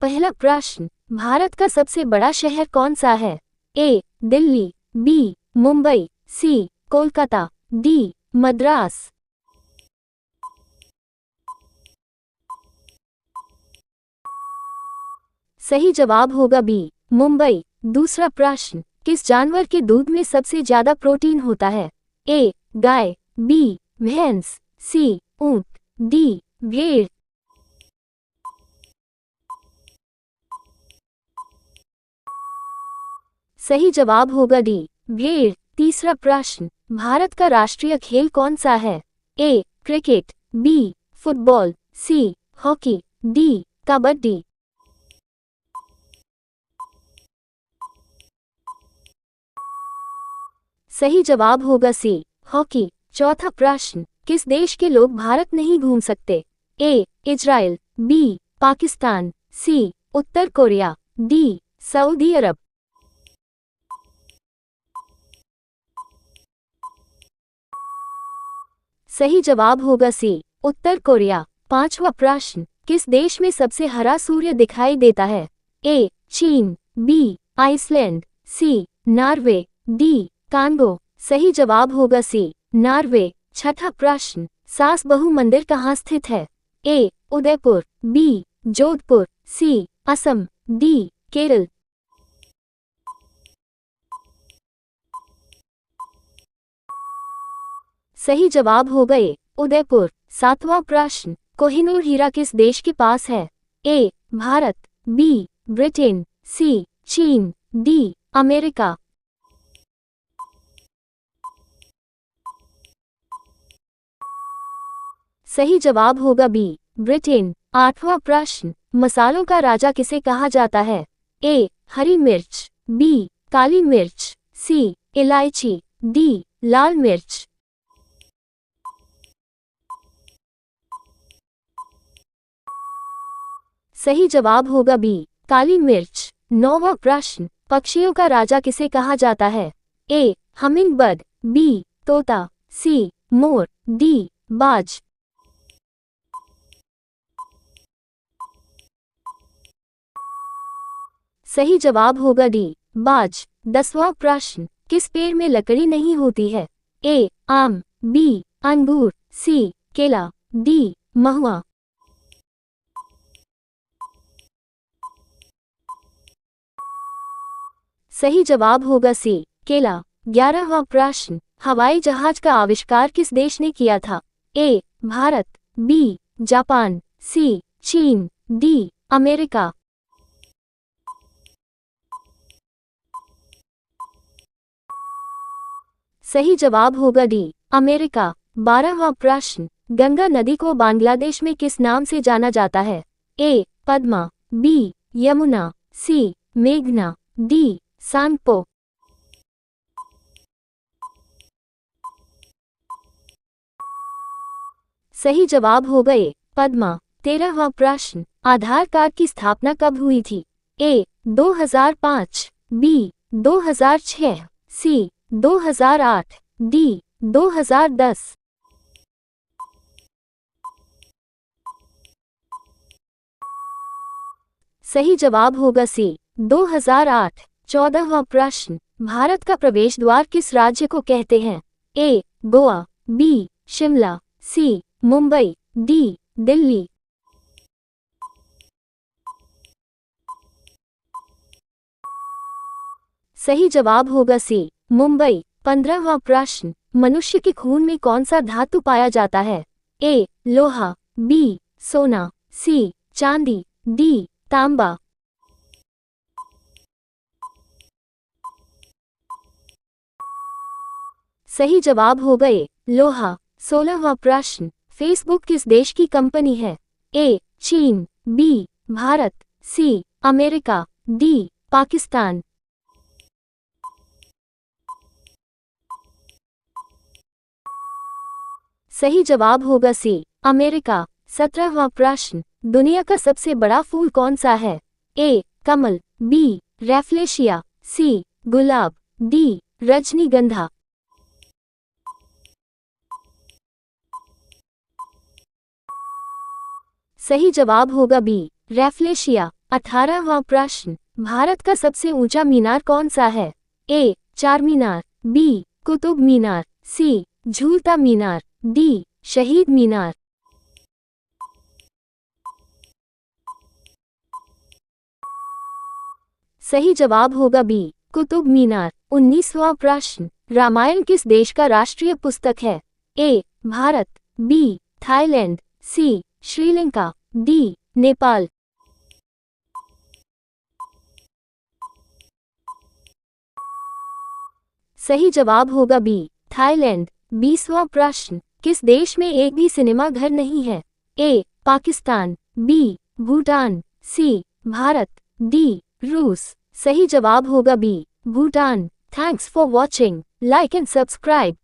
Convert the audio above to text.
पहला प्रश्न, भारत का सबसे बड़ा शहर कौन सा है? ए. दिल्ली, बी. मुंबई, सी. कोलकाता, डी. मद्रास। सही जवाब होगा बी. मुंबई। दूसरा प्रश्न, किस जानवर के दूध में सबसे ज्यादा प्रोटीन होता है? ए. गाय, बी. भैंस, सी. ऊंट, डी. भेड़। सही जवाब होगा डी. भेड़। तीसरा प्रश्न, भारत का राष्ट्रीय खेल कौन सा है? A. Cricket, B. Football, C. Hockey, D. Kabaddi. सही जवाब होगा सी. हॉकी। चौथा प्रश्न, किस देश के लोग भारत नहीं घूम सकते? A. Israel, B. Pakistan, C. उत्तर कोरिया, डी. सऊदी अरब। सही जवाब होगा सी. उत्तर कोरिया। पांचवा प्रश्न, किस देश में सबसे हरा सूर्य दिखाई देता है? ए. चीन, B. Iceland, C. Norway, D. Congo. सही जवाब होगा सी. नॉर्वे। छठा प्रश्न, सास बहु मंदिर कहाँ स्थित है? ए. उदयपुर, बी. जोधपुर, सी. असम, डी. केरल। सही जवाब होगा ए. उदयपुर। सातवां प्रश्न, कोहिनूर हीरा किस देश के पास है? ए. भारत, बी. ब्रिटेन, सी. चीन, डी. अमेरिका। सही जवाब होगा बी. ब्रिटेन। आठवां प्रश्न, मसालों का राजा किसे कहा जाता है? ए. हरी मिर्च, बी. काली मिर्च, सी. इलायची, डी. लाल मिर्च। सही जवाब होगा बी. काली मिर्च। नौवां प्रश्न, पक्षियों का राजा किसे कहा जाता है? ए. Hummingbird, B. तोता, सी. मोर, डी. बाज। सही जवाब होगा डी. बाज। 10वां प्रश्न, किस पेड़ में लकड़ी नहीं होती है? ए. आम, बी. अंगूर, सी. केला, डी. महुआ। सही जवाब होगा सी. केला। 11वां प्रश्न, हवाई जहाज का आविष्कार किस देश ने किया था? ए. भारत, बी. जापान, सी. चीन, डी. अमेरिका। सही जवाब होगा डी. अमेरिका। 12वां प्रश्न, गंगा नदी को बांग्लादेश में किस नाम से जाना जाता है? ए. पद्मा, बी. यमुना, सी. मेघना, डी. सांगपो। सही जवाब होगा ए. पद्मा। 13वां प्रश्न, आधार कार्ड की स्थापना कब हुई थी? ए. 2005, बी. 2006, सी. 2008, डी. 2010। सही जवाब होगा सी. 2008। 14वां प्रश्न, भारत का प्रवेश द्वार किस राज्य को कहते हैं? ए. गोवा, बी. शिमला, सी. मुंबई, डी. दिल्ली। सही जवाब होगा सी. मुंबई। 15वां प्रश्न, मनुष्य के खून में कौन सा धातु पाया जाता है? ए. लोहा, बी. सोना, सी. चांदी, डी. तांबा। सही जवाब होगा ए. लोहा। 16वां प्रश्न, फेसबुक किस देश की कंपनी है? ए. चीन, B. Bharat, C. America, D. Pakistan. सही जवाब होगा सी. अमेरिका। 17वां प्रश्न, दुनिया का सबसे बड़ा फूल कौन सा है? ए. कमल, बी. रैफ्लेशिया, सी. गुलाब, डी. रजनीगंधा। सही जवाब होगा बी. रैफ्लेशिया। 18वां प्रश्न, भारत का सबसे ऊंचा मीनार कौन सा है? ए. चार मीनार, बी. कुतुब मीनार, सी. झूलता मीनार, डी. शहीद मीनार। सही जवाब होगा बी. कुतुब मीनार। 19वां प्रश्न, रामायण किस देश का राष्ट्रीय पुस्तक है? ए. भारत, बी. थाईलैंड, सी. श्रीलंका, डी. नेपाल। सही जवाब होगा बी. थाईलैंड। 20वां प्रश्न, किस देश में एक भी सिनेमा घर नहीं है? A. Pakistan, B. Bhutan, C. Bharat, D. रूस। सही जवाब होगा B. Bhutan. Thanks for watching. Like and subscribe.